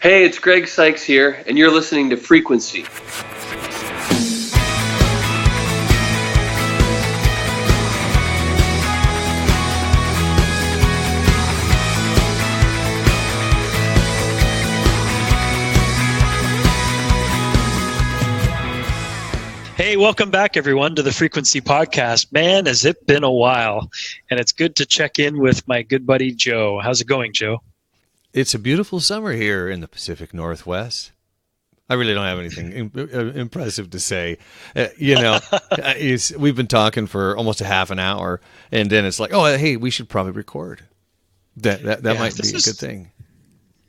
Hey, it's Greg Sykes here, and you're listening to Frequency. Hey, welcome back, everyone, to the Frequency Podcast. Man, has it been a while, and it's good to check in with my good buddy, Joe. How's it going, Joe? It's a beautiful summer here in the Pacific Northwest. I really don't have anything impressive to say. We've been talking for almost a half an hour, and then it's like, oh, hey, we should probably record. That might be a good thing.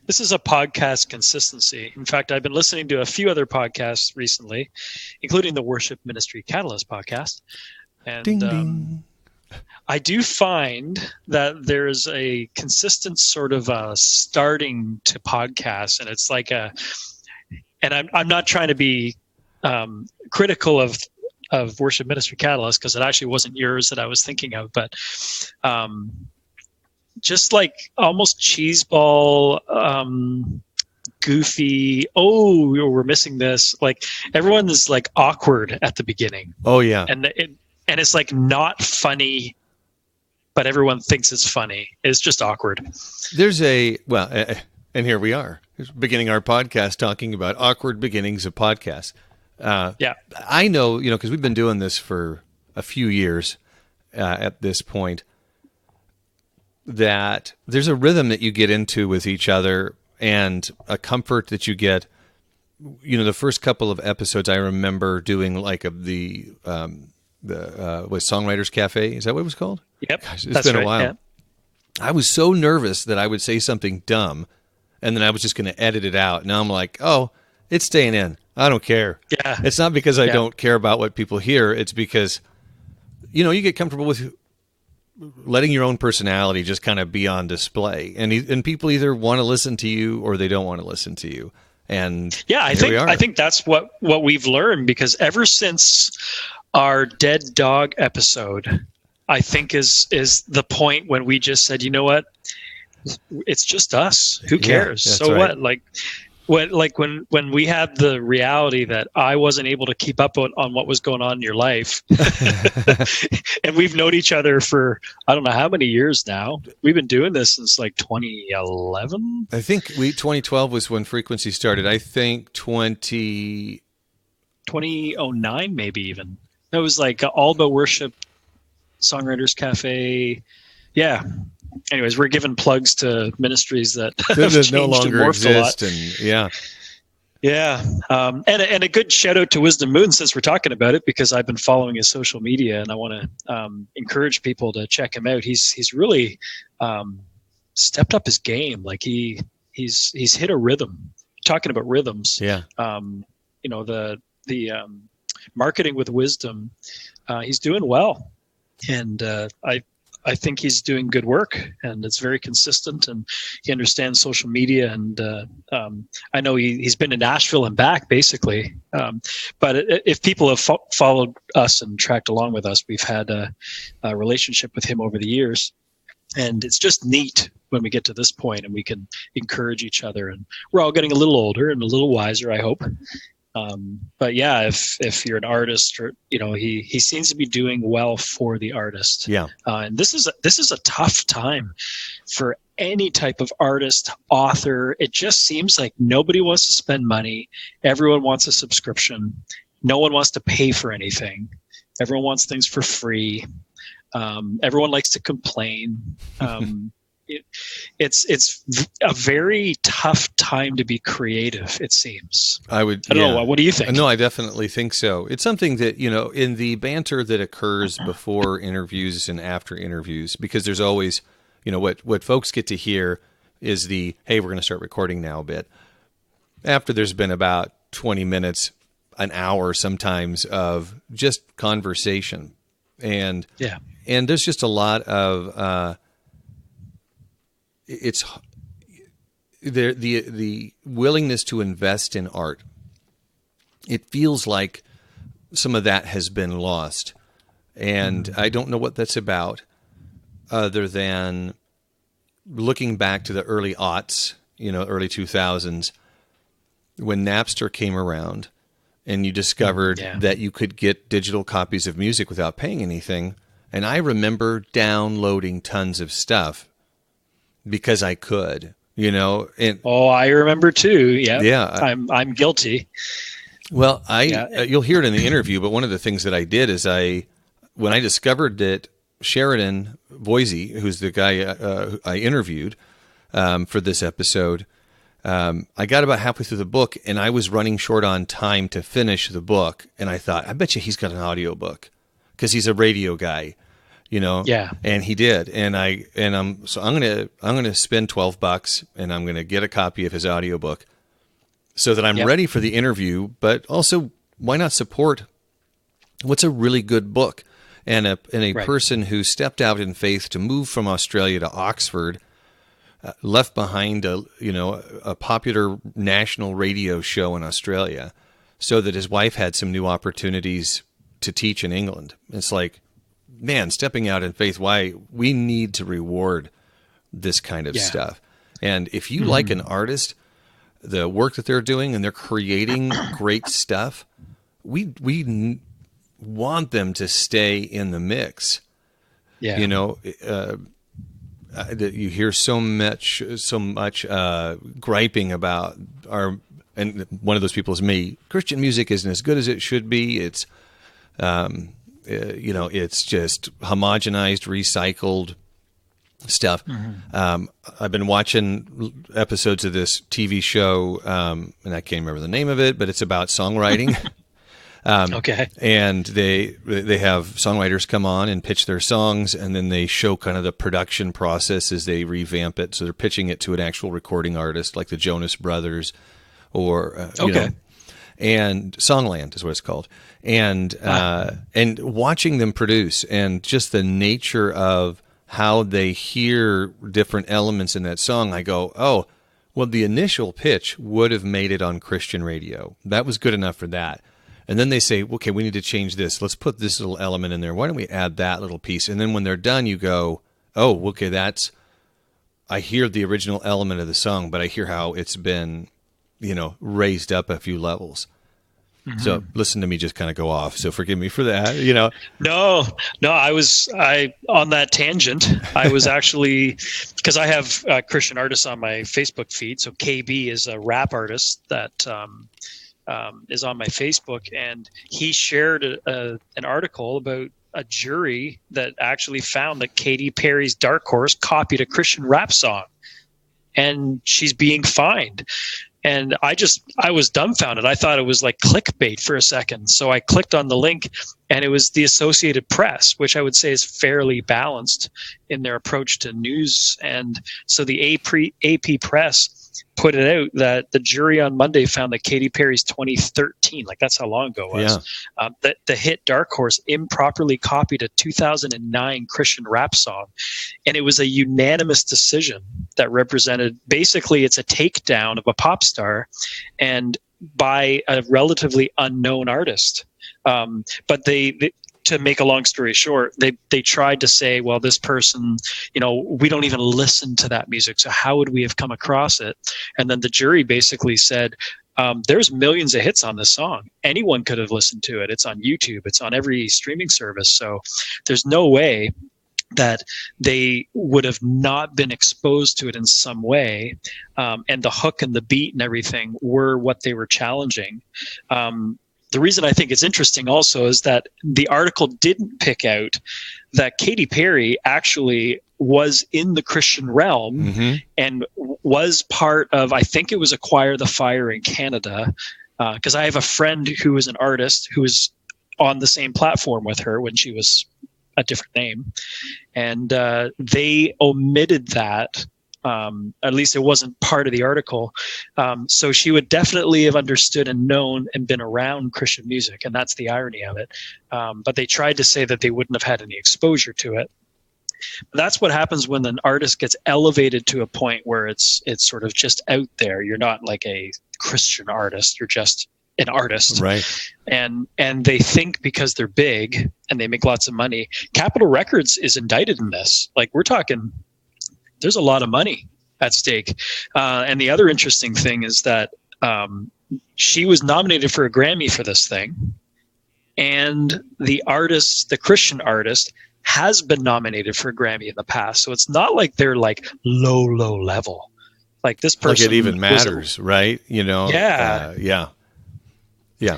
This is a podcast consistency. In fact, I've been listening to a few other podcasts recently, including the Worship Ministry Catalyst podcast. And ding, ding. I do find that there's a consistent sort of starting to podcasts, and it's like and I'm not trying to be critical of Worship Ministry Catalyst, because it actually wasn't yours that I was thinking of, but just like almost cheeseball, goofy. Oh, we're missing this. Like everyone is like awkward at the beginning. Oh yeah, and it's like not funny, but everyone thinks it's funny. It's just awkward. And here we are, beginning our podcast talking about awkward beginnings of podcasts. Yeah, I know, because we've been doing this for a few years at this point, that there's a rhythm that you get into with each other and a comfort that you get. The first couple of episodes I remember doing like the Songwriters Cafe. Is that what it was called? Yep. Gosh, it's been a while. Yeah. I was so nervous that I would say something dumb and then I was just going to edit it out. Now I'm like, oh, it's staying in. I don't care. Yeah. It's not because I don't care about what people hear. It's because, you get comfortable with letting your own personality just kind of be on display, and people either want to listen to you or they don't want to listen to you. And yeah, I think that's what we've learned, because ever since our Dead Dog episode, I think is the point when we just said, you know what, it's just us. Who cares? Yeah, so right. what? When we had the reality that I wasn't able to keep up on what was going on in your life, and we've known each other for I don't know how many years now. We've been doing this since like 2011. I think 2012 was when Frequency started. I think 2009 maybe even. That was like All About Worship, Songwriters Cafe. Yeah. Anyways, we're giving plugs to ministries that have no longer exist, Yeah. And a good shout out to Wisdom Moon, since we're talking about it, because I've been following his social media, and I want to encourage people to check him out. He's really stepped up his game. Like he's hit a rhythm. Talking about rhythms, yeah. The marketing with wisdom, he's doing well, and I think he's doing good work, and it's very consistent, and he understands social media. And I know he's been to Nashville and back, basically. But if people have followed us and tracked along with us, we've had a relationship with him over the years. And it's just neat when we get to this point and we can encourage each other. And we're all getting a little older and a little wiser, I hope. But yeah, if you're an artist, or he seems to be doing well for the artist. Yeah. And this is a tough time for any type of artist, author. It just seems like nobody wants to spend money. Everyone wants a subscription. No one wants to pay for anything. Everyone wants things for free. Everyone likes to complain. It's a very tough time to be creative, it seems. I don't know. What do you think? No, I definitely think so. It's something that, in the banter that occurs before interviews and after interviews, because there's always, what folks get to hear is the, hey, we're going to start recording now bit. After there's been about 20 minutes, an hour sometimes of just conversation. And there's just a lot of... it's the willingness to invest in art. It feels like some of that has been lost, and I don't know what that's about, other than looking back to the early aughts, early 2000s, when Napster came around and you discovered that you could get digital copies of music without paying anything. And I remember downloading tons of stuff because I could, And, I remember too. Yeah. I'm guilty. Well, you'll hear it in the interview, but one of the things that I did is when I discovered that Sheridan Voysey, who's the guy I interviewed for this episode, I got about halfway through the book and I was running short on time to finish the book. And I thought, I bet you he's got an audiobook because he's a radio guy, Yeah. And he did. And I'm going to spend $12 and I'm going to get a copy of his audiobook so that I'm ready for the interview, but also why not support what's a really good book and a person who stepped out in faith to move from Australia to Oxford, left behind a popular national radio show in Australia so that his wife had some new opportunities to teach in England. It's like, man, stepping out in faith, why we need to reward this kind of stuff. And if you like an artist, the work that they're doing and they're creating great stuff, we want them to stay in the mix. Yeah. You hear so much griping about and one of those people is me. Christian music isn't as good as it should be. It's, it's just homogenized, recycled stuff. I've been watching episodes of this TV show, and I can't remember the name of it, but it's about songwriting. Okay. And they have songwriters come on and pitch their songs, and then they show kind of the production process as they revamp it. So they're pitching it to an actual recording artist like the Jonas Brothers or, and Songland is what it's called. And watching them produce and just the nature of how they hear different elements in that song, I go, oh, well, the initial pitch would have made it on Christian radio. That was good enough for that. And then they say, okay, we need to change this. Let's put this little element in there. Why don't we add that little piece? And then when they're done, you go, oh, okay, I hear the original element of the song, but I hear how it's been, raised up a few levels. Mm-hmm. So listen to me just kind of go off. So forgive me for that, No, I on that tangent, I was actually, because I have Christian artists on my Facebook feed. So KB is a rap artist that is on my Facebook, and he shared an article about a jury that actually found that Katy Perry's Dark Horse copied a Christian rap song, and she's being fined. And I was dumbfounded. I thought it was like clickbait for a second. So I clicked on the link, and it was the Associated Press, which I would say is fairly balanced in their approach to news. And so the AP Press put it out that the jury on Monday found that Katy Perry's 2013, like that's how long ago it was, that the hit Dark Horse improperly copied a 2009 Christian rap song. And it was a unanimous decision that represented, basically it's a takedown of a pop star and by a relatively unknown artist. But they to make a long story short, they tried to say, well, this person, we don't even listen to that music, so how would we have come across it? And then the jury basically said, there's millions of hits on this song. Anyone could have listened to it. It's on YouTube. It's on every streaming service. So there's no way that they would have not been exposed to it in some way. And the hook and the beat and everything were what they were challenging. The reason I think it's interesting also is that the article didn't pick out that Katy Perry actually was in the Christian realm and was part of, I think it was Acquire the Fire in Canada, because I have a friend who is an artist who was on the same platform with her when she was a different name. And they omitted that. At least it wasn't part of the article. So she would definitely have understood and known and been around Christian music. And that's the irony of it. But they tried to say that they wouldn't have had any exposure to it. But that's what happens when an artist gets elevated to a point where it's sort of just out there. You're not like a Christian artist. You're just an artist. Right. And they think because they're big and they make lots of money, Capitol Records is indicted in this. Like we're talking, there's a lot of money at stake. And the other interesting thing is that she was nominated for a Grammy for this thing, and the artist, the Christian artist, has been nominated for a Grammy in the past. So it's not like they're like low level. Like this person, like it even matters, right? You know, yeah.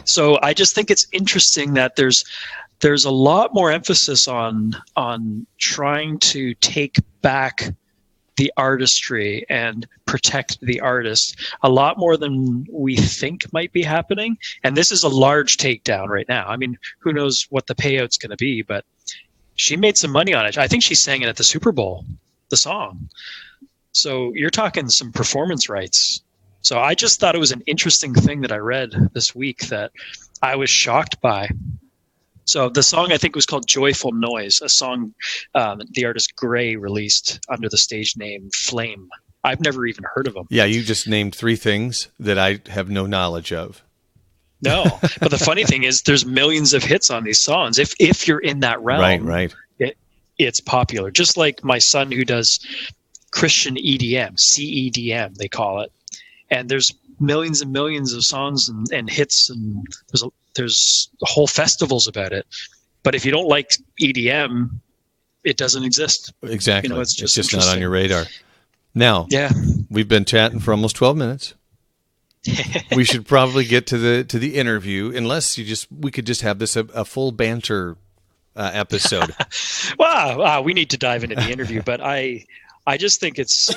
So I just think it's interesting that there's a lot more emphasis on trying to take back the artistry and protect the artist a lot more than we think might be happening. And this is a large takedown right now. I mean, who knows what the payout's going to be, but she made some money on it. I think she sang it at the Super Bowl, the song. So you're talking some performance rights. So I just thought it was an interesting thing that I read this week that I was shocked by. So the song, I think, was called Joyful Noise, a song the artist Gray released under the stage name Flame. I've never even heard of him. Yeah, you just named 3 things that I have no knowledge of. No, but the funny thing is there's millions of hits on these songs. If you're in that realm, right. It's popular. Just like my son who does Christian EDM, CEDM, they call it. And there's millions and millions of songs and hits, and there's whole festivals about it. But if you don't like EDM, it doesn't exist. Exactly. You know, it's just not on your radar. Now, we've been chatting for almost 12 minutes. We should probably get to the interview, unless we could just have this a full banter episode. Well, we need to dive into the interview, but I just think it's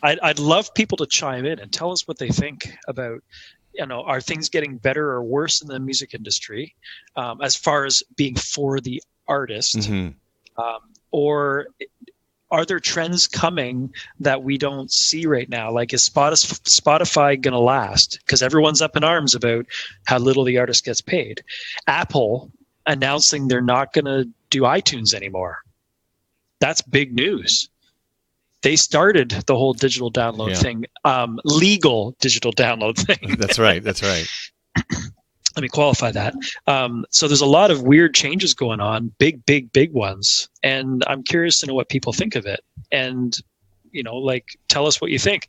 I'd love people to chime in and tell us what they think about, you know, are things getting better or worse in the music industry as far as being for the artist, or are there trends coming that we don't see right now? Like, is Spotify going to last? Because everyone's up in arms about how little the artist gets paid. Apple announcing they're not going to do iTunes anymore. That's big news. They started the whole digital download thing, legal digital download thing. That's right. Let me qualify that. So there's a lot of weird changes going on, big ones. And I'm curious to know what people think of it. And, you know, like, tell us what you think.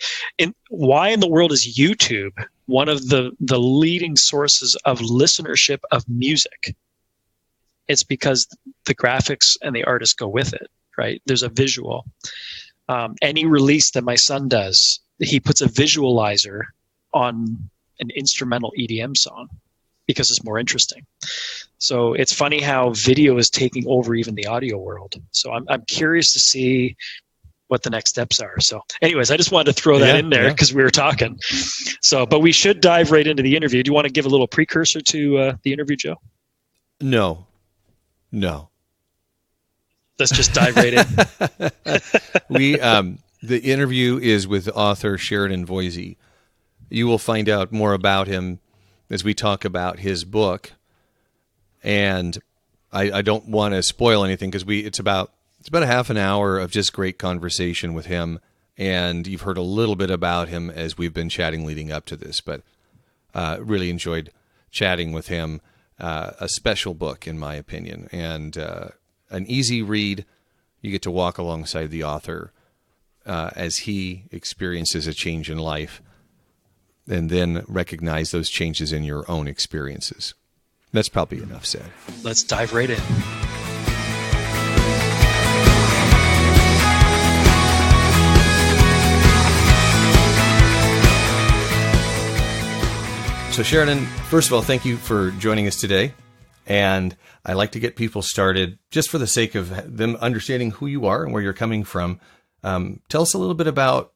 Why in the world is YouTube one of the leading sources of listenership of music? It's because the graphics and the artists go with it, right? There's a visual. Any release that my son does, he puts a visualizer on an instrumental EDM song because it's more interesting. So it's funny how video is taking over even the audio world. So I'm curious to see what the next steps are. So anyways, I just wanted to throw that in there because we were talking. So, but we should dive right into the interview. Do you want to give a little precursor to the interview, Joe? No. Let's just dive right in. The interview is with author Sheridan Voysey. You will find out more about him as we talk about his book. And I don't want to spoil anything because it's about a half an hour of just great conversation with him. And you've heard a little bit about him as we've been chatting leading up to this, but really enjoyed chatting with him. A special book, in my opinion, and an easy read. You get to walk alongside the author as he experiences a change in life, and then recognize those changes in your own experiences. That's probably enough said. Let's dive right in. So Sheridan, first of all, thank you for joining us today. And I like to get people started just for the sake of them understanding who you are and where you're coming from. Tell us a little bit about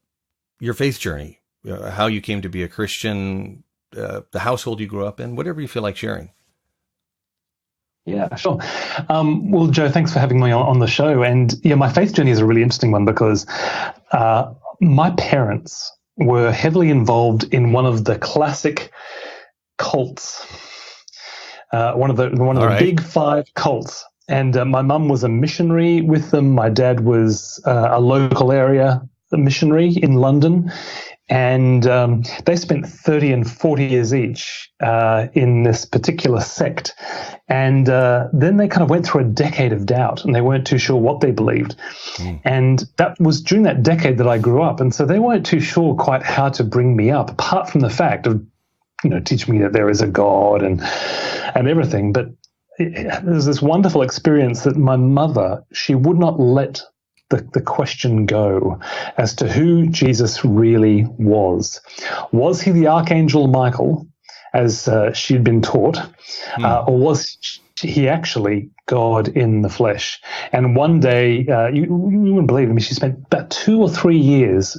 your faith journey, how you came to be a Christian, the household you grew up in, whatever you feel like sharing. Yeah, sure. Well, Joe, thanks for having me on the show. And yeah, my faith journey is a really interesting one because my parents were heavily involved in one of the classic cults, one of the big 5 cults. And my mum was a missionary with them. My dad was a local area missionary in London. And they spent 30 and 40 years each in this particular sect. And then they kind of went through a decade of doubt, and they weren't too sure what they believed. And that was during that decade that I grew up. And so they weren't too sure quite how to bring me up, apart from the fact of teach me that there is a God and everything. But there's this wonderful experience that my mother, she would not let the question go as to who Jesus really was. Was he the Archangel Michael, as she'd been taught, or was he actually God in the flesh? And one day, you wouldn't believe it, she spent about 2 or 3 years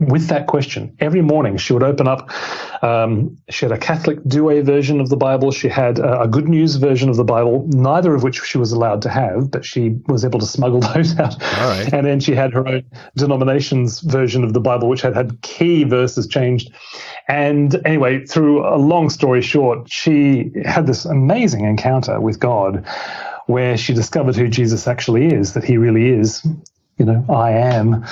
with that question. Every morning she would open up, she had a Catholic Douay version of the Bible, she had a Good News version of the Bible, neither of which she was allowed to have, but she was able to smuggle those out. All right. And then she had her own denomination's version of the Bible, which had key verses changed. And anyway, through a long story short, she had this amazing encounter with God where she discovered who Jesus actually is, that he really is, I am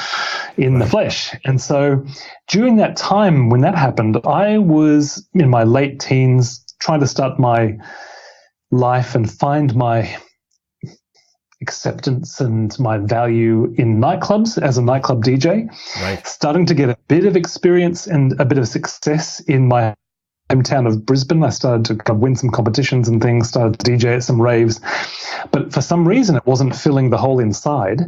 in the flesh. And so during that time when that happened, I was in my late teens trying to start my life and find my acceptance and my value in nightclubs as a nightclub DJ. Right. Starting to get a bit of experience and a bit of success in my hometown of Brisbane. I started to kind of win some competitions and things, started to DJ at some raves. But for some reason, it wasn't filling the hole inside.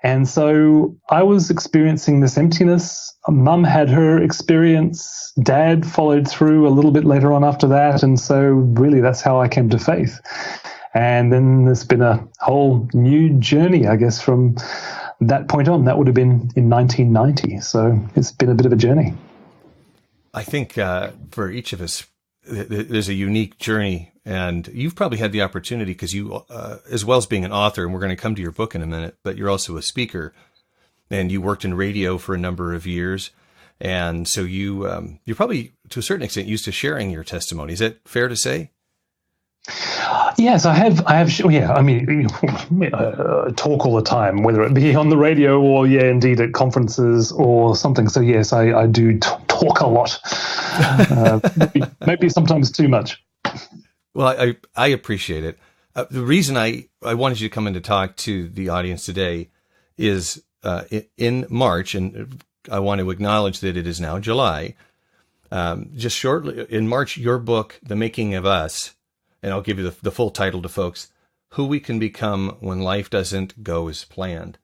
And so I was experiencing this emptiness. Mum had her experience. Dad followed through a little bit later on after that. And so really that's how I came to faith. And then there's been a whole new journey, I guess, from that point on. That would have been in 1990. So it's been a bit of a journey. I think for each of us, there's a unique journey, and you've probably had the opportunity because you, as well as being an author, and we're going to come to your book in a minute, but you're also a speaker, and you worked in radio for a number of years, and so you're probably to a certain extent used to sharing your testimony. Is that fair to say? Yes, I have. Yeah, I mean, talk all the time, whether it be on the radio or, indeed at conferences or something. So yes, I do talk a lot, maybe sometimes too much. Well, I appreciate it. The reason I wanted you to come in to talk to the audience today is in March, and I want to acknowledge that it is now July. Just shortly in March, your book, The Making of Us. And I'll give you the full title to folks, Who We Can Become When Life Doesn't Go as Planned.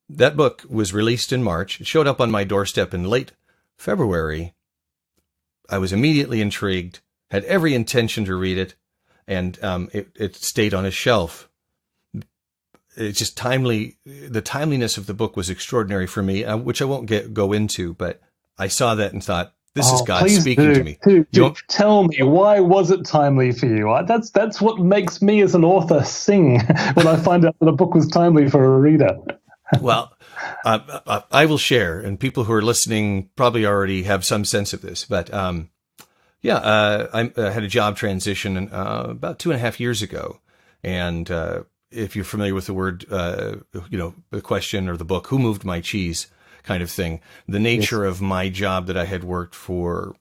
That book was released in March. It showed up on my doorstep in late February. I was immediately intrigued, had every intention to read it, and it stayed on a shelf. It's just timely. The timeliness of the book was extraordinary for me, which I won't go into, but I saw that and thought, this is God speaking to me. Tell me, why was it timely for you? That's what makes me as an author sing when I find out that a book was timely for a reader. Well, I will share, and people who are listening probably already have some sense of this. But I had a job transition about 2.5 years ago, and if you're familiar with the word, the question or the book, "Who moved my cheese?" kind of thing. The nature of my job that I had worked for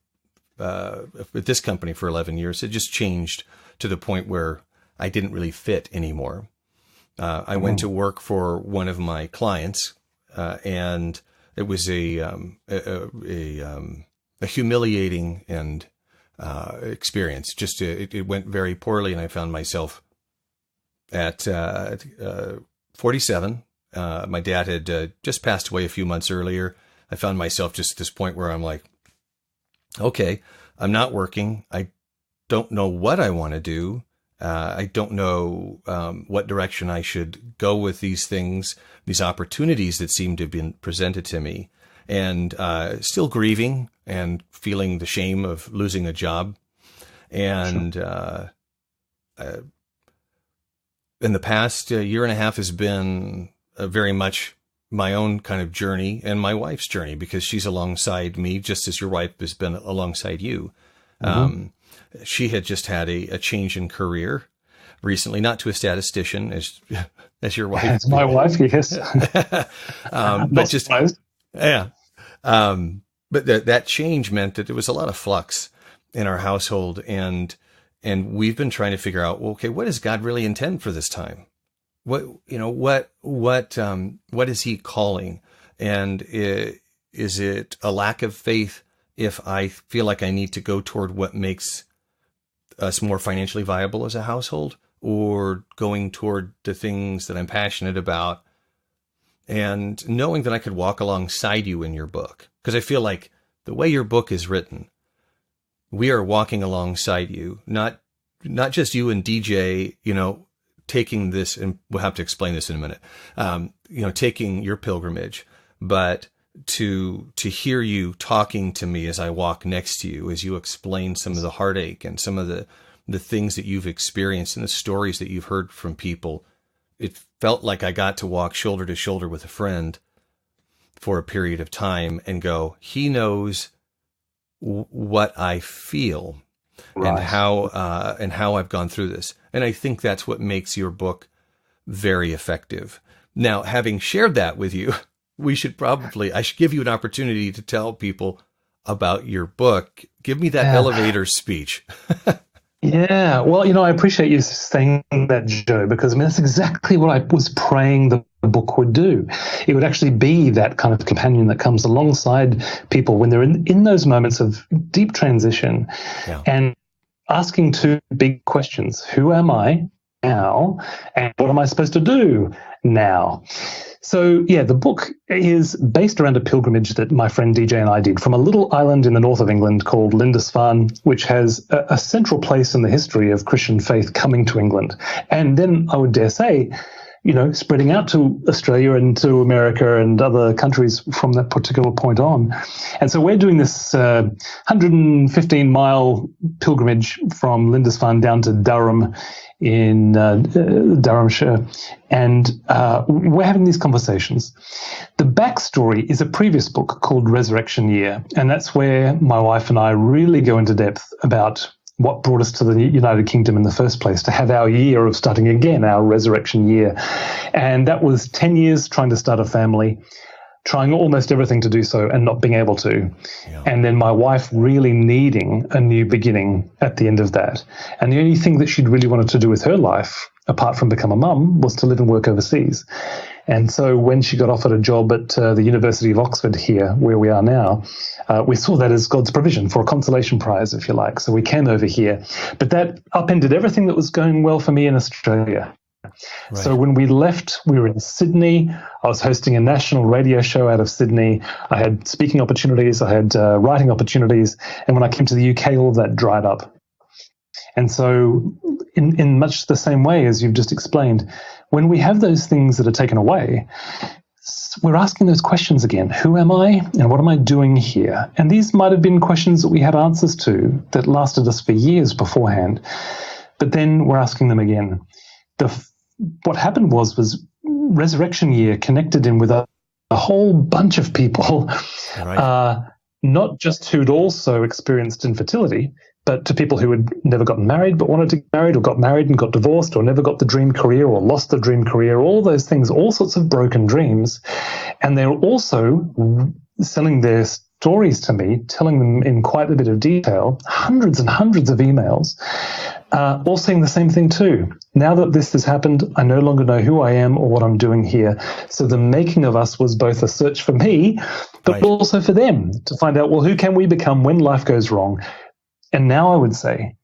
at this company for 11 years, it just changed to the point where I didn't really fit anymore. I went to work for one of my clients, and it was a humiliating and experience. Just it went very poorly, and I found myself at 47. My dad had just passed away a few months earlier. I found myself just at this point where I'm like, okay, I'm not working. I don't know what I want to do. I don't know what direction I should go with these things, these opportunities that seem to have been presented to me, and still grieving and feeling the shame of losing a job. And in the past year and a half has been very much my own kind of journey and my wife's journey, because she's alongside me, just as your wife has been alongside you. Mm-hmm. She had just had a change in career recently, not to a statistician as your wife. As my wife, yes. But just, yeah. But that change meant that there was a lot of flux in our household, and we've been trying to figure out, well, okay, what does God really intend for this time? What is he calling? And is it a lack of faith if I feel like I need to go toward what makes us more financially viable as a household, or going toward the things that I'm passionate about, and knowing that I could walk alongside you in your book. Because I feel like the way your book is written, we are walking alongside you, not just you and DJ, taking this, and we'll have to explain this in a minute, taking your pilgrimage, but to hear you talking to me as I walk next to you, as you explain some of the heartache and some of the things that you've experienced and the stories that you've heard from people. It felt like I got to walk shoulder to shoulder with a friend for a period of time and go, he knows what I feel, right, and how I've gone through this. And I think that's what makes your book very effective. Now, having shared that with you, I should give you an opportunity to tell people about your book. Give me that elevator speech. Yeah, well, I appreciate you saying that, Joe, because that's exactly what I was praying the book would do. It would actually be that kind of companion that comes alongside people when they're in those moments of deep transition, and asking two big questions. Who am I now? And what am I supposed to do now? So, the book is based around a pilgrimage that my friend DJ and I did from a little island in the north of England called Lindisfarne, which has a central place in the history of Christian faith coming to England. And then I would dare say, spreading out to Australia and to America and other countries from that particular point on. And so we're doing this 115-mile pilgrimage from Lindisfarne down to Durham in Durhamshire, and we're having these conversations. The backstory is a previous book called Resurrection Year, and that's where my wife and I really go into depth about what brought us to the United Kingdom in the first place, to have our year of starting again, our resurrection year. And that was 10 years trying to start a family, trying almost everything to do so and not being able to. Yeah. And then my wife really needing a new beginning at the end of that. And the only thing that she'd really wanted to do with her life, apart from become a mum, was to live and work overseas. And so when she got offered a job at the University of Oxford here, where we are now, we saw that as God's provision for a consolation prize, if you like. So we came over here. But that upended everything that was going well for me in Australia. Right. So when we left, we were in Sydney. I was hosting a national radio show out of Sydney. I had speaking opportunities. I had writing opportunities. And when I came to the UK, all of that dried up. And so in much the same way as you've just explained, when we have those things that are taken away, we're asking those questions again. Who am I and what am I doing here? And these might have been questions that we had answers to that lasted us for years beforehand. But then we're asking them again. What happened was Resurrection Year connected in with a whole bunch of people, right. Not just who'd also experienced infertility, but to people who had never gotten married but wanted to get married, or got married and got divorced, or never got the dream career or lost the dream career, all those things, all sorts of broken dreams. And they're also selling their stories to me, telling them in quite a bit of detail, hundreds and hundreds of emails, all saying the same thing too. Now that this has happened, I no longer know who I am or what I'm doing here. So the making of us was both a search for me, but right. also for them to find out, well, who can we become when life goes wrong? And now I would say,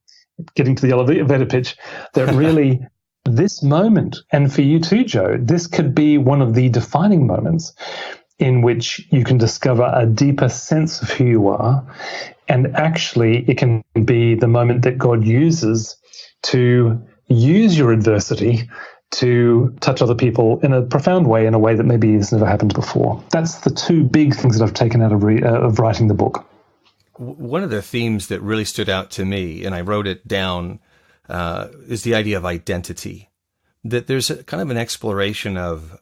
getting to the elevator pitch, that really this moment, and for you too, Joe, this could be one of the defining moments in which you can discover a deeper sense of who you are. And actually, it can be the moment that God uses to use your adversity to touch other people in a profound way, in a way that maybe has never happened before. That's the two big things that I've taken out of writing the book. One of the themes that really stood out to me, and I wrote it down, is the idea of identity. That there's a kind of an exploration of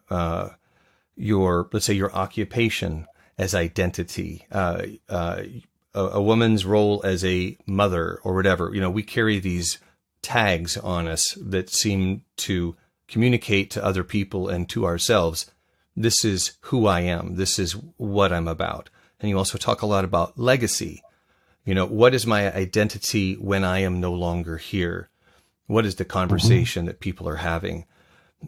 let's say, your occupation as identity, a woman's role as a mother or whatever. We carry these tags on us that seem to communicate to other people and to ourselves. This is who I am. This is what I'm about. And you also talk a lot about legacy. What is my identity when I am no longer here? What is the conversation that people are having?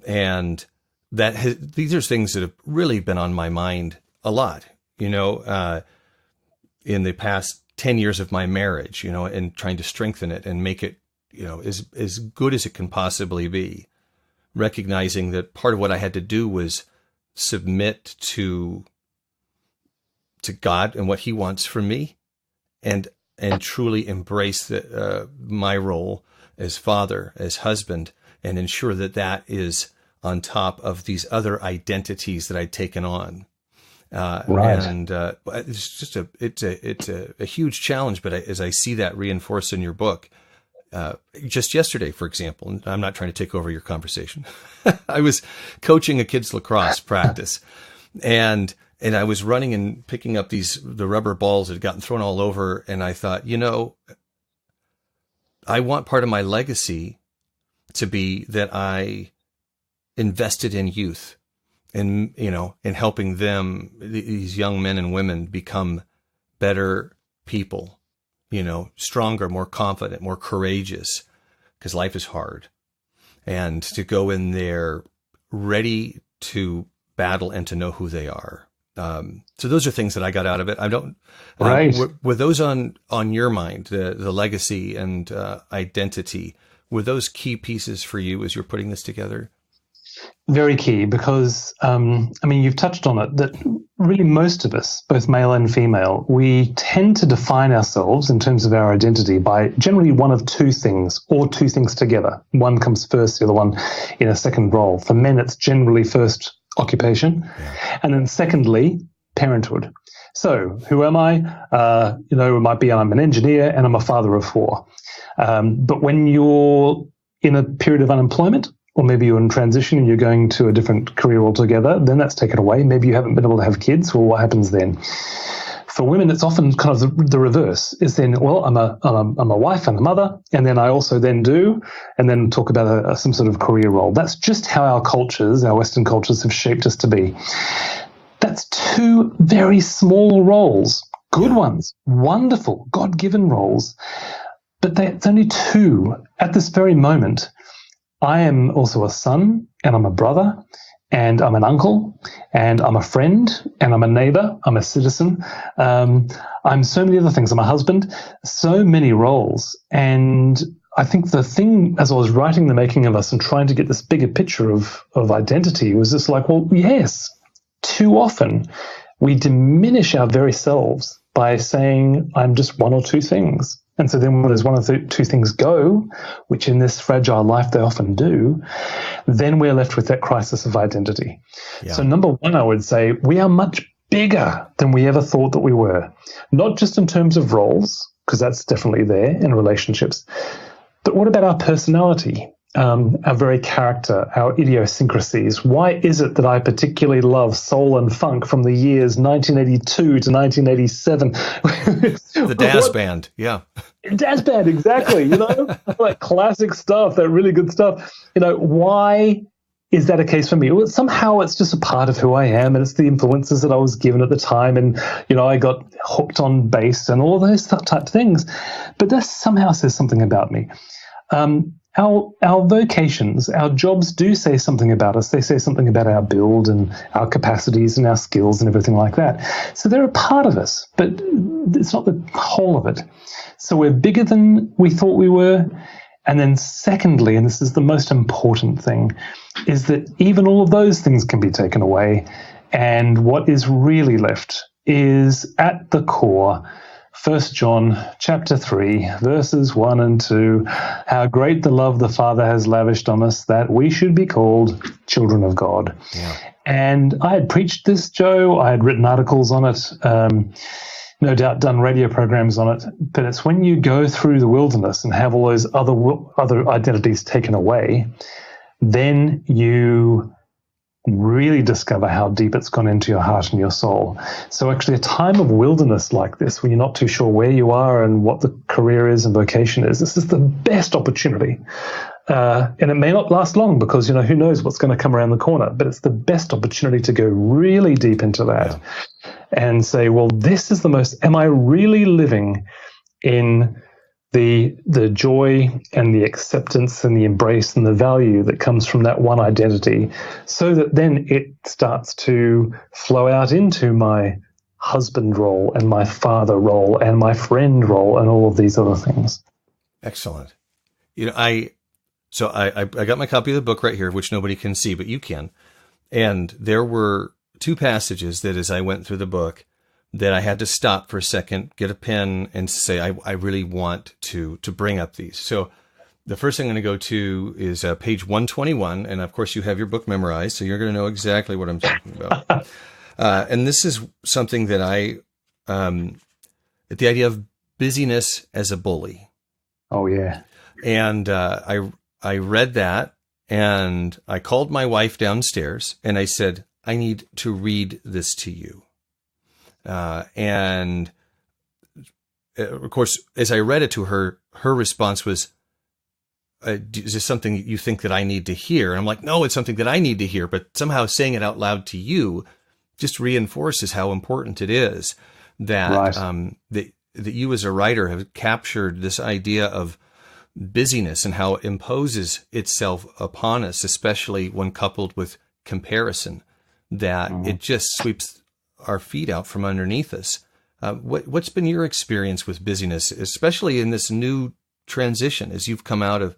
And these are things that have really been on my mind a lot. in the past 10 years of my marriage, and trying to strengthen it and make it, as good as it can possibly be, recognizing that part of what I had to do was submit to God and what he wants from me, and truly embrace my role as father, as husband, and ensure that is on top of these other identities that I'd taken on. Right. And it's just a huge challenge. But as I see that reinforced in your book, just yesterday, for example, and I'm not trying to take over your conversation, I was coaching a kids lacrosse practice, and I was running and picking up the rubber balls that had gotten thrown all over, and I thought, I want part of my legacy to be that I invested in youth, and in helping them, these young men and women, become better people, stronger, more confident, more courageous, because life is hard, and to go in there ready to battle and to know who they are. So those are things that I got out of it. I don't. Right. Were those on your mind, the legacy and identity? Were those key pieces for you as you're putting this together? Very key, because, you've touched on it, that really most of us, both male and female, we tend to define ourselves in terms of our identity by generally one of two things, or two things together. One comes first, the other one in a second role. For men, it's generally first occupation, and then secondly, parenthood. So who am I? It might be I'm an engineer and I'm a father of four. But when you're in a period of unemployment, or maybe you're in transition and you're going to a different career altogether, then that's taken away. Maybe you haven't been able to have kids. Well, what happens then? For women, it's often kind of the reverse. Is then, well, I'm a wife and a mother, and then I also then do, and then talk about some sort of career role. That's just how our Western cultures, have shaped us to be. That's two very small roles, good ones, wonderful, God-given roles, but it's only two at this very moment. I am also a son, and I'm a brother, and I'm an uncle, and I'm a friend, and I'm a neighbor, I'm a citizen. I'm so many other things. I'm a husband, so many roles. And I think the thing, as I was writing The Making of Us and trying to get this bigger picture of identity, was just like, well, yes, too often we diminish our very selves by saying I'm just one or two things. And so then when there's one of the two things go, which in this fragile life they often do, then we're left with that crisis of identity. Yeah. So number one, I would say we are much bigger than we ever thought that we were, not just in terms of roles, because that's definitely there in relationships, but what about our personality? Our very character, our idiosyncrasies. Why is it that I particularly love soul and funk from the years 1982 to 1987? The Daz Band, yeah. Daz Band, exactly. Like classic stuff, that really good stuff. Why is that a case for me? Well, somehow it's just a part of who I am, and it's the influences that I was given at the time, and I got hooked on bass and all those type things. But that somehow says something about me. Our vocations, our jobs do say something about us. They say something about our build and our capacities and our skills and everything like that. So they're a part of us, but it's not the whole of it. So we're bigger than we thought we were. And then secondly, and this is the most important thing, is that even all of those things can be taken away. And what is really left is at the core 1 John chapter 3, verses 1 and 2, how great the love the Father has lavished on us that we should be called children of God. Yeah. And I had preached this, Joe. I had written articles on it, no doubt done radio programs on it. But it's when you go through the wilderness and have all those other identities taken away, then you really discover how deep it's gone into your heart and your soul. So actually a time of wilderness like this, when you're not too sure where you are and what the career is and vocation is, this is the best opportunity. And it may not last long because, who knows what's going to come around the corner, but it's the best opportunity to go really deep into that and say, well, this is am I really living in the joy and the acceptance and the embrace and the value that comes from that one identity, so that then it starts to flow out into my husband role and my father role and my friend role and all of these other things. Excellent. I got my copy of the book right here, which nobody can see, but you can. And there were two passages that as I went through the book that I had to stop for a second, get a pen, and say, I really want to bring up these. So the first thing I'm going to go to is page 121. And of course, you have your book memorized, so you're going to know exactly what I'm talking about. And this is something that the idea of busyness as a bully. Oh, yeah. And I read that, and I called my wife downstairs, and I said, I need to read this to you. And of course, as I read it to her, her response was, is this something you think that I need to hear? And I'm like, no, it's something that I need to hear. But somehow saying it out loud to you just reinforces how important it is that, right. that you as a writer have captured this idea of busyness and how it imposes itself upon us, especially when coupled with comparison, that it just sweeps our feet out from underneath us. What's been your experience with busyness, especially in this new transition as you've come out of,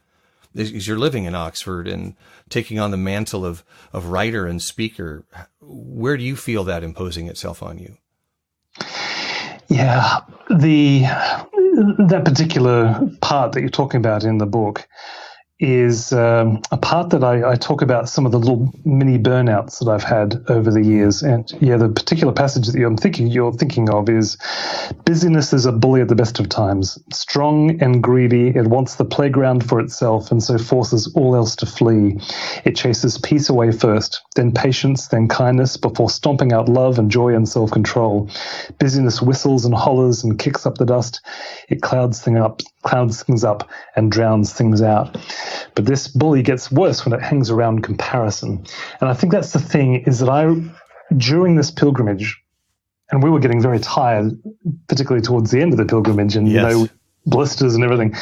as you're living in Oxford and taking on the mantle of writer and speaker? Where do you feel that imposing itself on you? Yeah, that particular part that you're talking about in the book is a part that I talk about some of the little mini burnouts that I've had over the years. And yeah, the particular passage that you're thinking of is, busyness is a bully at the best of times. Strong and greedy, it wants the playground for itself and so forces all else to flee. It chases peace away first, then patience, then kindness, before stomping out love and joy and self-control. Busyness whistles and hollers and kicks up the dust. It clouds things up and drowns things out. But this bully gets worse when it hangs around comparison. And I think that's the thing, is that during this pilgrimage, and we were getting very tired, particularly towards the end of the pilgrimage, and yes. Blisters and everything.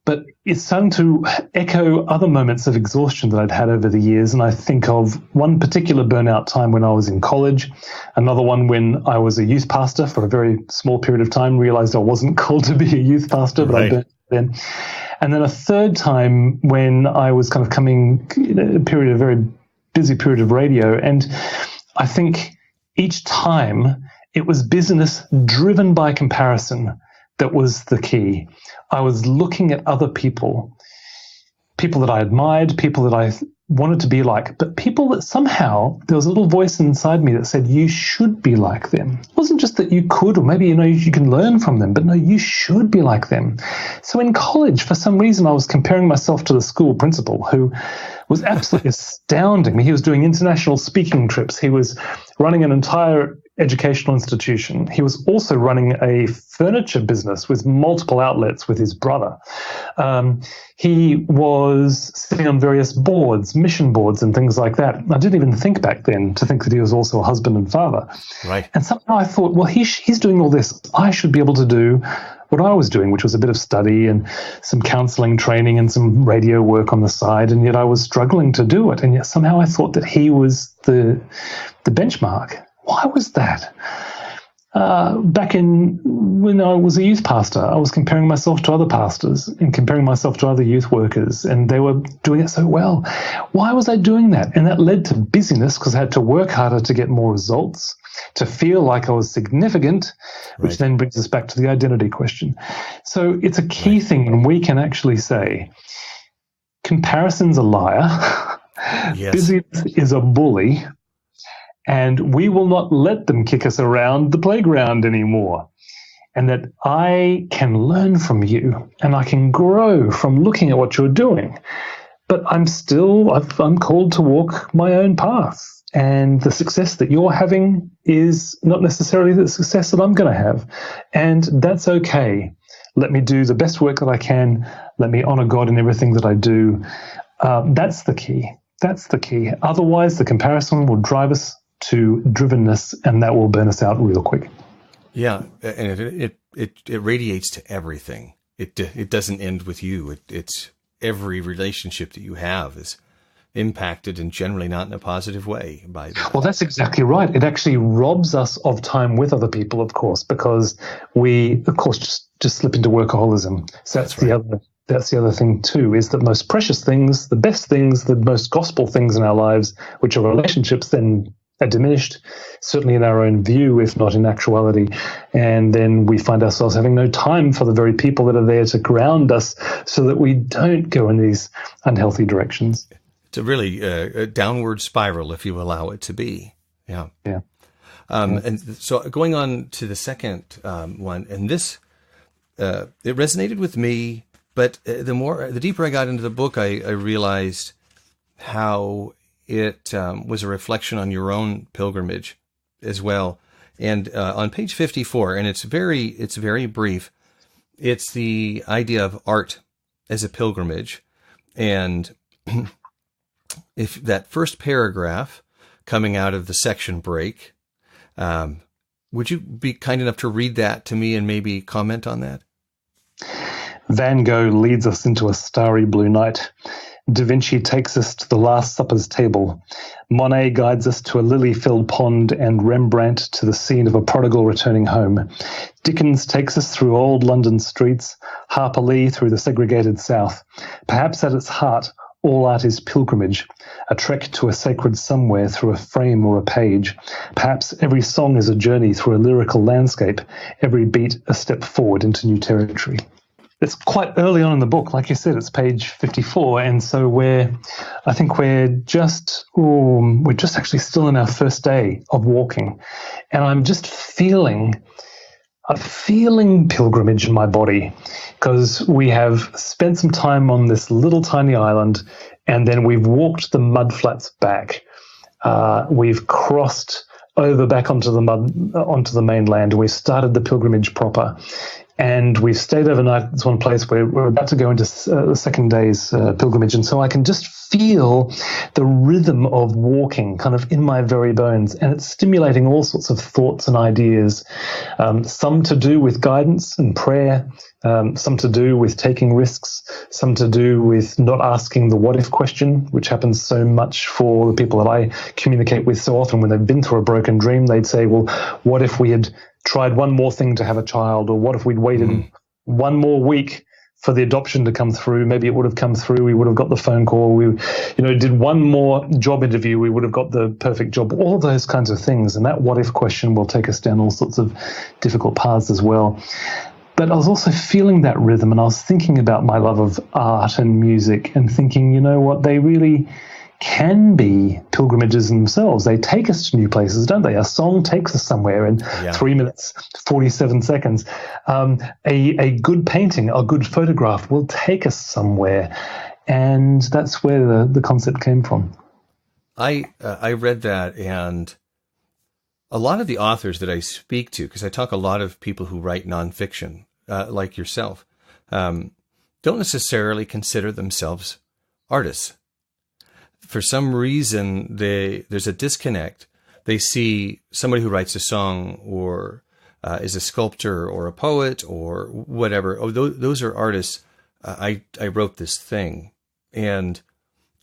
But it's starting to echo other moments of exhaustion that I'd had over the years. And I think of one particular burnout time when I was in college, another one when I was a youth pastor for a very small period of time, realized I wasn't called to be a youth pastor, but right. I burnt then. And then a third time when I was kind of coming a very busy period of radio. And I think each time it was business driven by comparison that was the key. I was looking at other people that I admired, people that I wanted to be like, but people that somehow there was a little voice inside me that said, you should be like them. It wasn't just that you could, or maybe, you can learn from them, but no, you should be like them. So in college, for some reason, I was comparing myself to the school principal, who was absolutely astounding me. He was doing international speaking trips. He was running an entire educational institution. He was also running a furniture business with multiple outlets with his brother. He was sitting on various boards, mission boards and things like that. I didn't even think back then to think that he was also a husband and father. Right. And somehow I thought, well, he's doing all this. I should be able to do what I was doing, which was a bit of study and some counseling training and some radio work on the side. And yet I was struggling to do it. And yet somehow I thought that he was the benchmark. Why was that? Back when I was a youth pastor, I was comparing myself to other pastors and comparing myself to other youth workers, and they were doing it so well. Why was I doing that? And that led to busyness, because I had to work harder to get more results, to feel like I was significant, which then brings us back to the identity question. So it's a key thing, and we can actually say comparison's a liar, Yes. busyness is a bully, and we will not let them kick us around the playground anymore. And that I can learn from you and I can grow from looking at what you're doing. But I'm called to walk my own path. And the success that you're having is not necessarily the success that I'm going to have. And that's okay. Let me do the best work that I can. Let me honor God in everything that I do. That's the key. That's the key. Otherwise, the comparison will drive us to drivenness, and that will burn us out real quick. Yeah, and it radiates to everything. It doesn't end with you. It's every relationship that you have is impacted, and generally not in a positive way by that. Well, that's exactly right. It actually robs us of time with other people, of course, because we, of course, just slip into workaholism. So that's the other thing too, is that most precious things, the best things, the most gospel things in our lives, which are relationships, then are diminished, certainly in our own view, if not in actuality. And then we find ourselves having no time for the very people that are there to ground us so that we don't go in these unhealthy directions. It's a really a downward spiral, if you allow it to be. Yeah. Yeah. And so going on to the second one, and this, it resonated with me, but the deeper I got into the book, I realized how it was a reflection on your own pilgrimage as well. And on page 54, and it's very brief, it's the idea of art as a pilgrimage. And if that first paragraph coming out of the section break, would you be kind enough to read that to me and maybe comment on that? Van Gogh leads us into a starry blue night. Da Vinci takes us to the Last Supper's table. Monet guides us to a lily-filled pond, and Rembrandt to the scene of a prodigal returning home. Dickens takes us through old London streets, Harper Lee through the segregated South. Perhaps at its heart, all art is pilgrimage, a trek to a sacred somewhere through a frame or a page. Perhaps every song is a journey through a lyrical landscape, every beat a step forward into new territory. It's quite early on in the book. Like you said, it's page 54. And so we're just actually still in our first day of walking. And I'm just feeling pilgrimage in my body, because we have spent some time on this little tiny island, and then we've walked the mud flats back. We've crossed over back onto the mainland. We've started the pilgrimage proper. And we've stayed overnight at this one place where we're about to go into the second day's pilgrimage. And so I can just feel the rhythm of walking kind of in my very bones. And it's stimulating all sorts of thoughts and ideas, some to do with guidance and prayer, some to do with taking risks, some to do with not asking the what if question, which happens so much for the people that I communicate with so often. When they've been through a broken dream, they'd say, well, what if we had tried one more thing to have a child, or what if we'd waited one more week for the adoption to come through? Maybe it would have come through. We would have got the phone call. We, did one more job interview. We would have got the perfect job. All of those kinds of things. And that what if question will take us down all sorts of difficult paths as well. But I was also feeling that rhythm, and I was thinking about my love of art and music, and thinking, you know what, they really can be pilgrimages themselves. They take us to new places, don't they? A song takes us somewhere in 3 minutes, 47 seconds. A good painting, a good photograph will take us somewhere. And that's where the concept came from. I read that, and a lot of the authors that I speak to, because I talk a lot of people who write nonfiction, like yourself, don't necessarily consider themselves artists. For some reason, there's a disconnect. They see somebody who writes a song, or is a sculptor or a poet or whatever. Oh, those are artists. I wrote this thing, and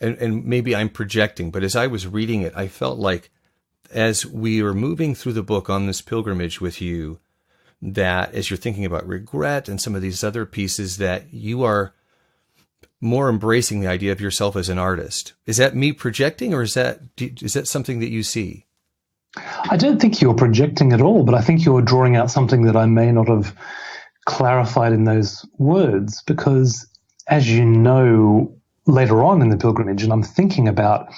maybe I'm projecting, but as I was reading it, I felt like as we were moving through the book on this pilgrimage with you, that as you're thinking about regret and some of these other pieces, that you are more embracing the idea of yourself as an artist. Is that me projecting, or is that something that you see? I don't think you're projecting at all, but I think you're drawing out something that I may not have clarified in those words, because as you know, later on in the pilgrimage, and I'm thinking about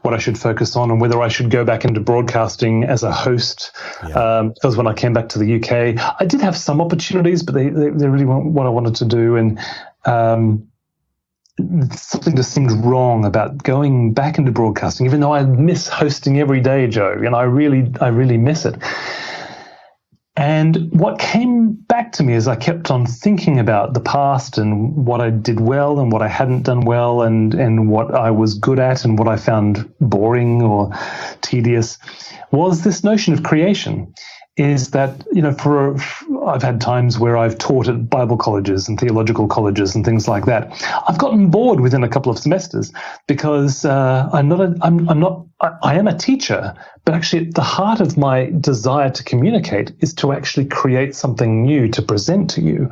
what I should focus on and whether I should go back into broadcasting as a host, because when I came back to the UK, I did have some opportunities, but they really weren't what I wanted to do. And something just seemed wrong about going back into broadcasting, even though I miss hosting every day, Joe, and I really miss it. And what came back to me as I kept on thinking about the past and what I did well and what I hadn't done well, and what I was good at and what I found boring or tedious, was this notion of creation. is that, I've had times where I've taught at Bible colleges and theological colleges and things like that. I've gotten bored within a couple of semesters because I am a teacher, but actually at the heart of my desire to communicate is to actually create something new to present to you.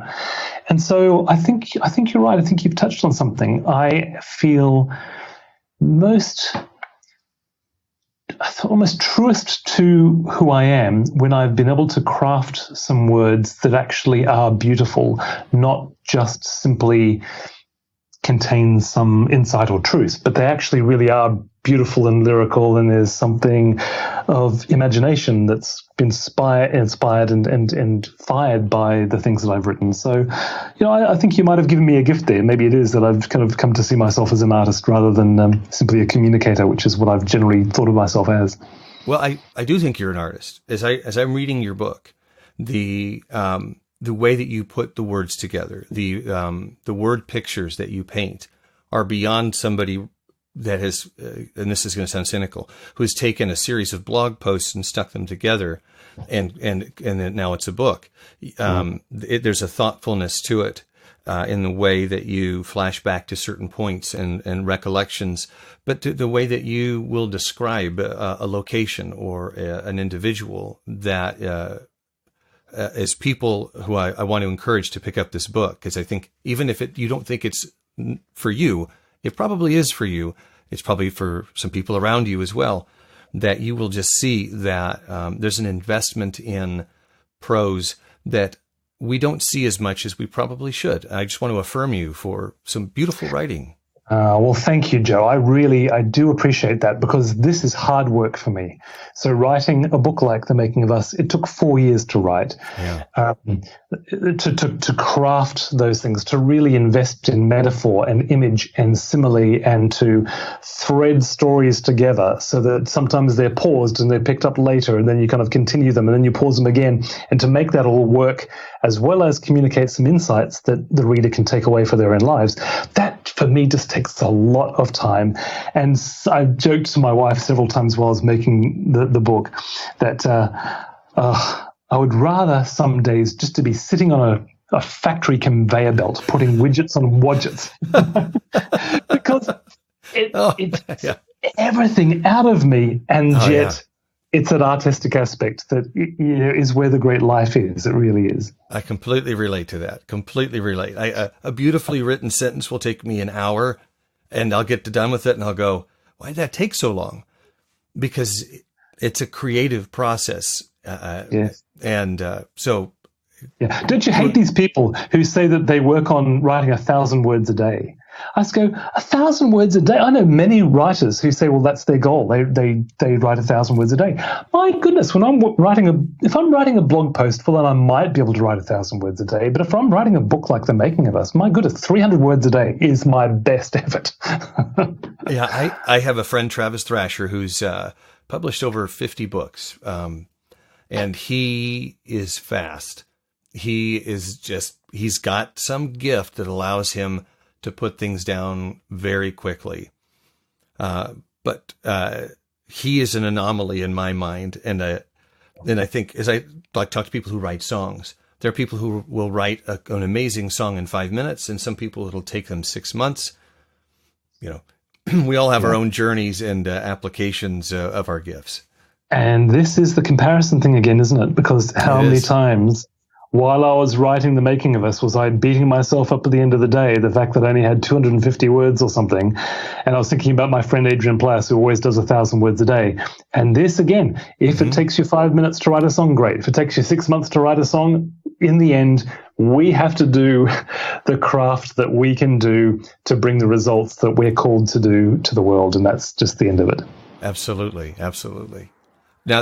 And so I think you're right. I think you've touched on something. I feel almost truest to who I am when I've been able to craft some words that actually are beautiful, not just simply contain some insight or truth, but they actually really are beautiful and lyrical, and there's something of imagination that's been inspired and fired by the things that I've written. So, I think you might have given me a gift there. Maybe it is that I've kind of come to see myself as an artist rather than simply a communicator, which is what I've generally thought of myself as. Well, I do think you're an artist. As I'm reading your book, the way that you put the words together, the word pictures that you paint are beyond somebody that has, and this is going to sound cynical, who has taken a series of blog posts and stuck them together, and then now it's a book. There's a thoughtfulness to it in the way that you flash back to certain points and recollections, but the way that you will describe a location or an individual that as people who I want to encourage to pick up this book, because I think even if you don't think it's for you, it probably is for you. It's probably for some people around you as well, that you will just see that there's an investment in prose that we don't see as much as we probably should. I just want to affirm you for some beautiful writing. Well, thank you, Joe. I do appreciate that, because this is hard work for me. So writing a book like The Making of Us, it took 4 years to write, to craft those things, to really invest in metaphor and image and simile, and to thread stories together so that sometimes they're paused and they're picked up later, and then you kind of continue them and then you pause them again, and to make that all work as well as communicate some insights that the reader can take away for their own lives. That, for me, just takes a lot of time. And I've joked to my wife several times while I was making the book that I would rather some days just to be sitting on a factory conveyor belt putting widgets on wadgets because it takes everything out of me, and yet it's an artistic aspect that is where the great life is. It really is. I completely relate to that. Completely relate. A beautifully written sentence will take me an hour, and I'll get done with it, and I'll go, why did that take so long? Because it's a creative process. Yes. And so... Yeah. Don't you hate these people who say that they work on writing 1,000 words a day? I just go, 1,000 words a day? I know many writers who say, well, that's their goal. They write 1,000 words a day. My goodness, if I'm writing a blog post, well, then I might be able to write 1,000 words a day. But if I'm writing a book like The Making of Us, my goodness, 300 words a day is my best effort. Yeah, I have a friend, Travis Thrasher, who's published over 50 books, and he is fast. He's got some gift that allows him to put things down very quickly. But he is an anomaly in my mind. And then I think, as I talk to people who write songs, there are people who will write an amazing song in 5 minutes, and some people it'll take them 6 months. We all have our own journeys and applications of our gifts. And this is the comparison thing again, isn't it? Because how many times while I was writing The Making of Us was I beating myself up at the end of the day, the fact that I only had 250 words or something. And I was thinking about my friend Adrian Plass, who always does 1,000 words a day. And this, again, if it takes you 5 minutes to write a song, great. If it takes you 6 months to write a song, in the end, we have to do the craft that we can do to bring the results that we're called to do to the world. And that's just the end of it. Absolutely. Absolutely. Now,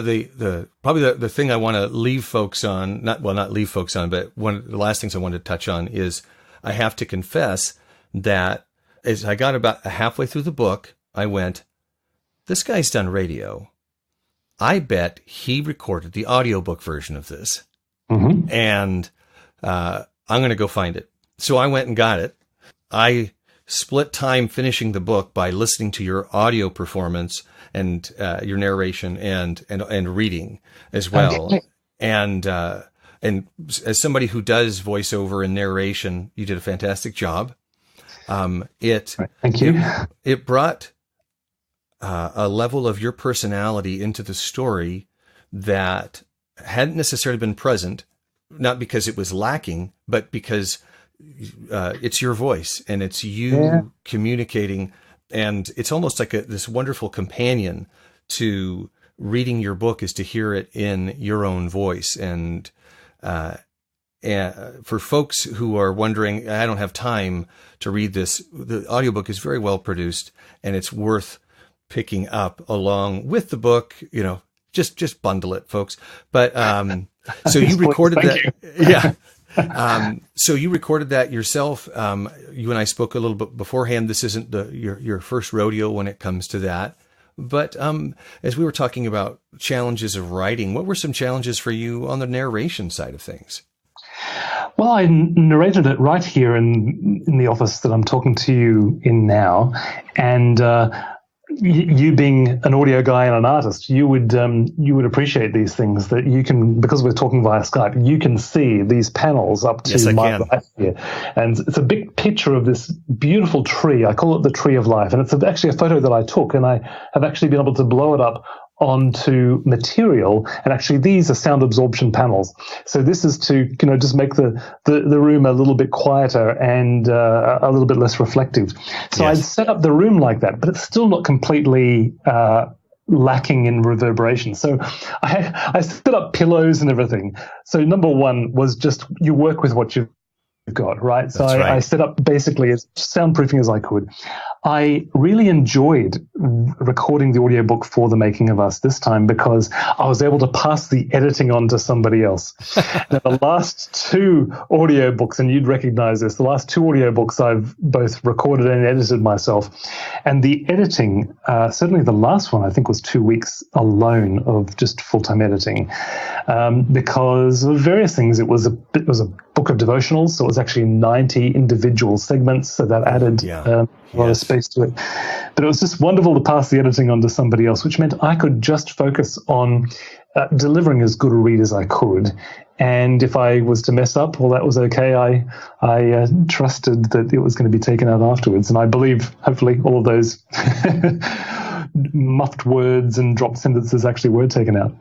probably the thing I want to leave folks on, not leave folks on, but one of the last things I wanted to touch on is I have to confess that as I got about halfway through the book, I went, this guy's done radio. I bet he recorded the audiobook version of this. Mm-hmm. And I'm going to go find it. So I went and got it. I split time finishing the book by listening to your audio performance and your narration and reading as well. and as somebody who does voiceover and narration, you did a fantastic job. Thank you. It brought a level of your personality into the story that hadn't necessarily been present, not because it was lacking, but because it's your voice and it's you communicating, and it's almost like this wonderful companion to reading your book is to hear it in your own voice. And for folks who are wondering, I don't have time to read this, the audiobook is very well produced, and it's worth picking up along with the book. Just bundle it, folks. But so you recorded that, yeah. So you recorded that yourself. You and I spoke a little bit beforehand. This isn't your first rodeo when it comes to that. But as we were talking about challenges of writing, what were some challenges for you on the narration side of things? Well, I narrated it right here in the office that I'm talking to you in now, and you being an audio guy and an artist, you would appreciate these things that you can, because we're talking via Skype, you can see these panels up to my right here. And it's a big picture of this beautiful tree. I call it the Tree of Life. And it's actually a photo that I took, and I have actually been able to blow it up onto material, and actually these are sound absorption panels. So this is to just make the room a little bit quieter and a little bit less reflective. So I set up the room like that, but it's still not completely lacking in reverberation. So I set up pillows and everything. So number one was just you work with what you've got, right? So I set up basically as soundproofing as I could. I really enjoyed recording the audiobook for The Making of Us this time because I was able to pass the editing on to somebody else. Now, the last two audiobooks, and you'd recognize this, the last two audiobooks I've both recorded and edited myself. And the editing, certainly the last one, I think was 2 weeks alone of just full-time editing because of various things. It was a book of devotionals, so it was actually 90 individual segments, so that added a lot of space to it. But it was just wonderful to pass the editing on to somebody else, which meant I could just focus on delivering as good a read as I could. And if I was to mess up, well, that was okay. I trusted that it was going to be taken out afterwards. And I believe, hopefully, all of those muffed words and dropped sentences actually were taken out.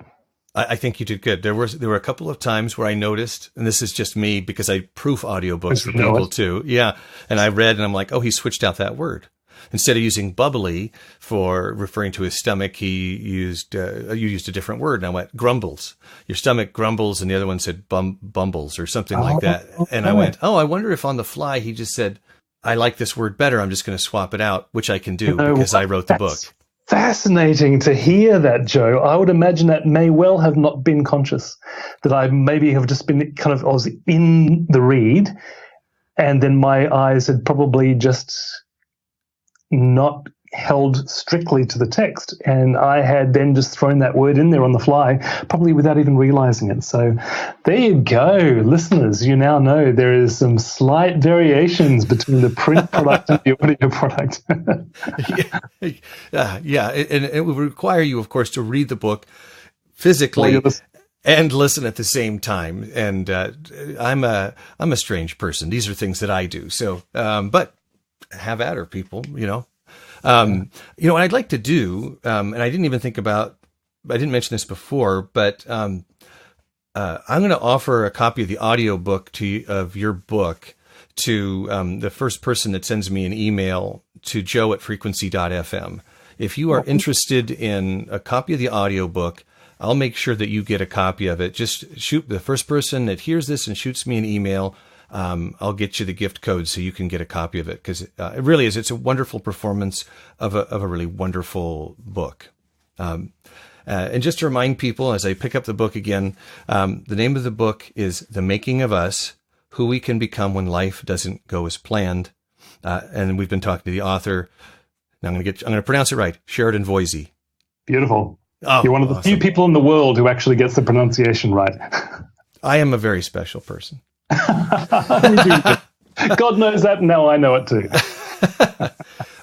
I think you did good. There were a couple of times where I noticed, and this is just me because I proof audiobooks for people too. Yeah. And I read and I'm like, oh, he switched out that word. Instead of using bubbly for referring to his stomach, you used a different word. And I went, grumbles. Your stomach grumbles. And the other one said bumbles or something like that. And I went, I wonder if on the fly he just said, I like this word better. I'm just going to swap it out, which I can do because I wrote the book. Fascinating to hear that, Joe. I would imagine that may well have not been conscious, that I maybe have just been I was in the read, and then my eyes had probably just not held strictly to the text, and I had then just thrown that word in there on the fly, probably without even realizing it. So there you go, listeners. You now know there is some slight variations between the print product and the audio product. Yeah, and it would require you, of course, to read the book physically and listen at the same time. And I'm a strange person. These are things that I do. So, but have at her, people. What I'd like to do, and I didn't mention this before, but I'm going to offer a copy of the audiobook of your book to the first person that sends me an email to joe@frequency.fm. If you are interested in a copy of the audiobook, I'll make sure that you get a copy of it. Just shoot the first person that hears this and shoots me an email. I'll get you the gift code so you can get a copy of it, because it really is. It's a wonderful performance of a really wonderful book. And just to remind people, as I pick up the book again, the name of the book is The Making of Us, Who We Can Become When Life Doesn't Go As Planned. And we've been talking to the author. Now I'm going to pronounce it right. Sheridan Voysey. Beautiful. Oh, you're one of the few people in the world who actually gets the pronunciation right. I am a very special person. God knows that. Now I know it too.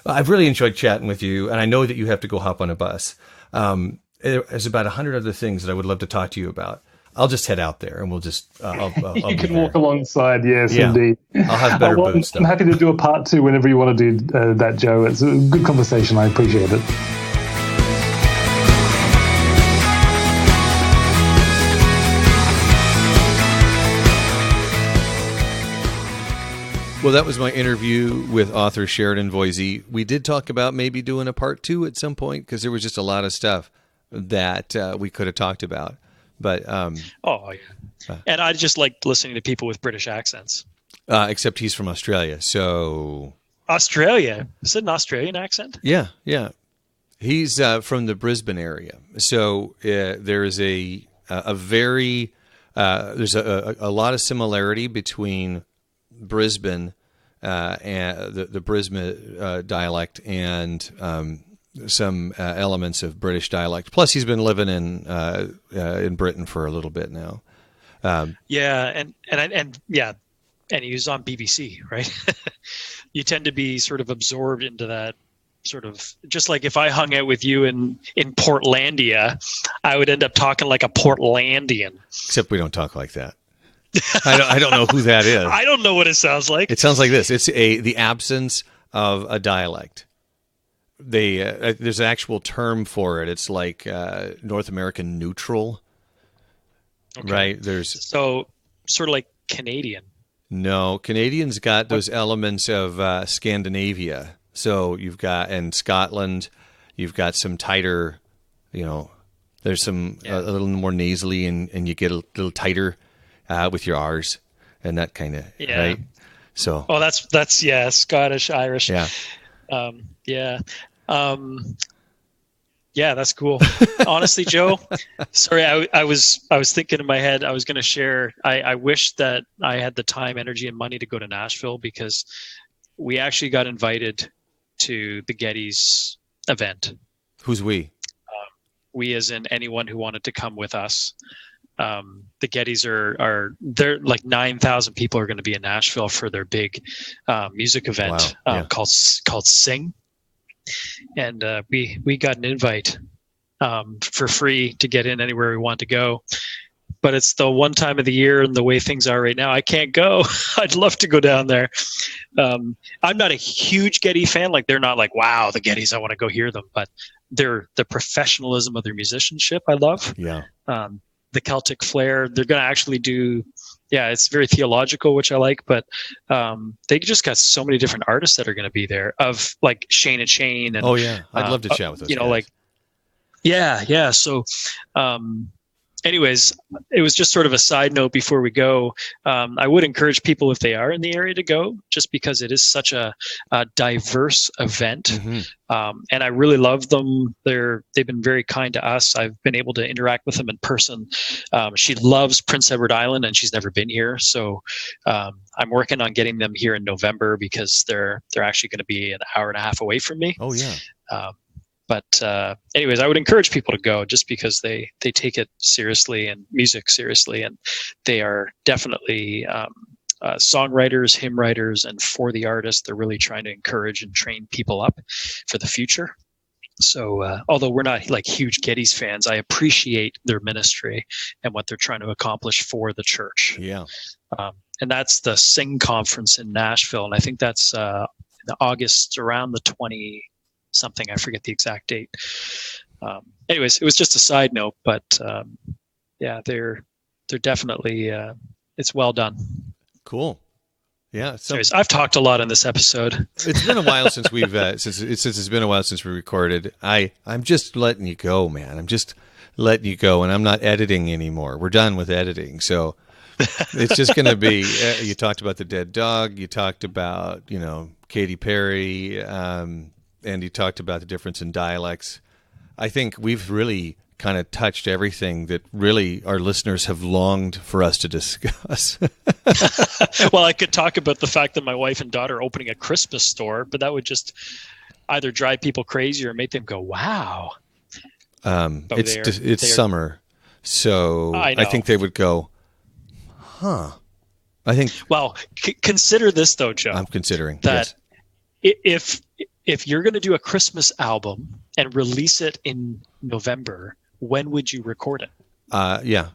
I've really enjoyed chatting with you, and I know that you have to go hop on a bus. There's about 100 other things that I would love to talk to you about. I'll just head out there and we'll just I'll You be can there. walk alongside, yes, Yeah. indeed. I'll have better Well, boots though. I'm happy to do a part 2 whenever you want to do that, Joe. It's a good conversation. I appreciate it. Well, that was my interview with author Sheridan Voysey. We did talk about maybe doing a part 2 at some point because there was just a lot of stuff that we could have talked about. But Oh, yeah. And I just like listening to people with British accents. except he's from Australia, so Australia. Is it an Australian accent? yeah. He's from the Brisbane area, so there's a very there's a lot of similarity between Brisbane and the Brisbane dialect and some elements of British dialect. Plus, he's been living in Britain for a little bit now. Yeah, and he was on BBC, right? You tend to be sort of absorbed into that sort of, just like if I hung out with you in Portlandia, I would end up talking like a Portlandian. Except we don't talk like that. I don't know who that is. I don't know what it sounds like. It sounds like this. It's the absence of a dialect. There's an actual term for it. It's like North American neutral, Okay. right? There's So sort of like Canadian. no Canadians got those elements of Scandinavia. So you've got in Scotland, you've got some tighter, there's some a little more nasally, and you get a little tighter with your R's and that kind of right. So that's Scottish, Irish. yeah. Yeah, that's cool. Honestly, Joe, sorry, I was thinking in my head I was going to share. I wish that I had the time, energy, and money to go to Nashville because we actually got invited to the Gettys event. Who's we? We, as in anyone who wanted to come with us. The Gettys are they're like 9,000 people are going to be in Nashville for their big music event called Sing. And we got an invite for free to get in anywhere we want to go. But it's the one time of the year, and the way things are right now, I can't go. I'd love to go down there. I'm not a huge Getty fan. Like, they're not like, wow, the Gettys, I want to go hear them. But the professionalism of their musicianship, I love. Yeah. The Celtic flair. They're going to actually do, it's very theological, which I like, but they just got so many different artists that are going to be there, of like Shane and Shane. And, I'd love to chat with those guys. So, anyways, it was just sort of a side note before we go. I would encourage people, if they are in the area, to go, just because it is such a diverse event. Mm-hmm. And I really love them. They've been very kind to us. I've been able to interact with them in person. She loves Prince Edward Island, and she's never been here. So I'm working on getting them here in November, because they're actually going to be an hour and a half away from me. Oh yeah. But anyways, I would encourage people to go, just because they take it seriously, and music seriously, and they are definitely songwriters, hymn writers, and for the artists, they're really trying to encourage and train people up for the future. So although we're not like huge Gettys fans, I appreciate their ministry and what they're trying to accomplish for the church. Yeah. And that's the Sing conference in Nashville, and I think that's in August, around the 20 something, I forget the exact date. Anyways, it was just a side note, but they're definitely it's well done. Cool. Yeah. Anyways, I've talked a lot in this episode. It's been a while since we've since it's been a while since we recorded. I'm just letting you go, man. I'm just letting you go, and I'm not editing anymore. We're done with editing, so it's just going to be. You talked about the dead dog. You talked about Katy Perry. And you talked about the difference in dialects. I think we've really kind of touched everything that really our listeners have longed for us to discuss. Well, I could talk about the fact that my wife and daughter are opening a Christmas store, but that would just either drive people crazy or make them go, wow. It's summer, so I think they would go, huh. I think. Well, consider this, though, Joe. I'm considering that yes. If you're going to do a Christmas album and release it in November, when would you record it? Yeah.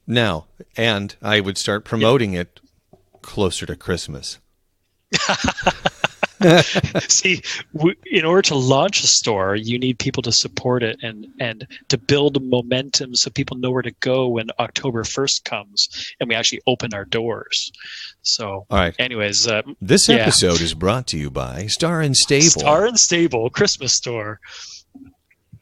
Now, and I would start promoting it closer to Christmas. See, in order to launch a store, you need people to support it and to build momentum so people know where to go when October 1st comes and we actually open our doors. So, all right. Anyways, this episode is brought to you by Star and Stable. Star and Stable Christmas store.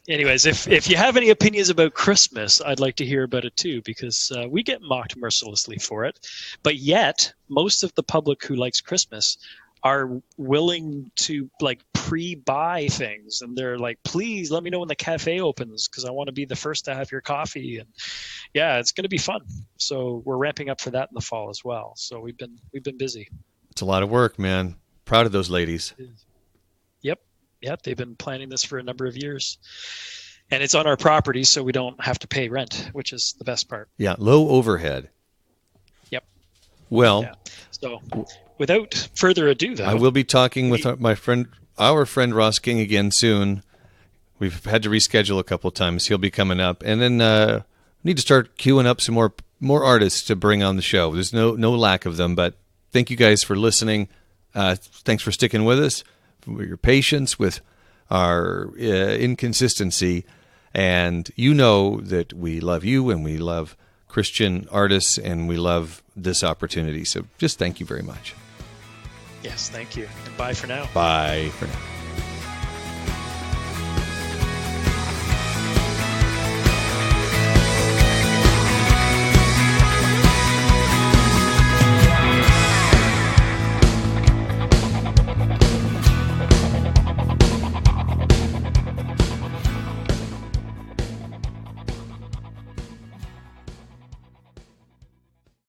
Anyways, if you have any opinions about Christmas, I'd like to hear about it too, because we get mocked mercilessly for it. But yet, most of the public who likes Christmas are willing to like pre-buy things, and they're like, please let me know when the cafe opens because I want to be the first to have your coffee. And yeah, it's going to be fun. So we're ramping up for that in the fall as well. So we've been busy. It's a lot of work, man. Proud of those ladies. Yep, they've been planning this for a number of years. And it's on our property, so we don't have to pay rent, which is the best part. Yeah, low overhead. Yep. Well, yeah. So without further ado, though, I will be talking with our friend Ross King again soon. We've had to reschedule a couple of times. He'll be coming up. And then need to start queuing up some more artists to bring on the show. There's no lack of them, but thank you guys for listening. Thanks for sticking with us, for your patience with our inconsistency. And you know that we love you and we love Christian artists and we love this opportunity. So just thank you very much. Yes, thank you. And bye for now. Bye for now.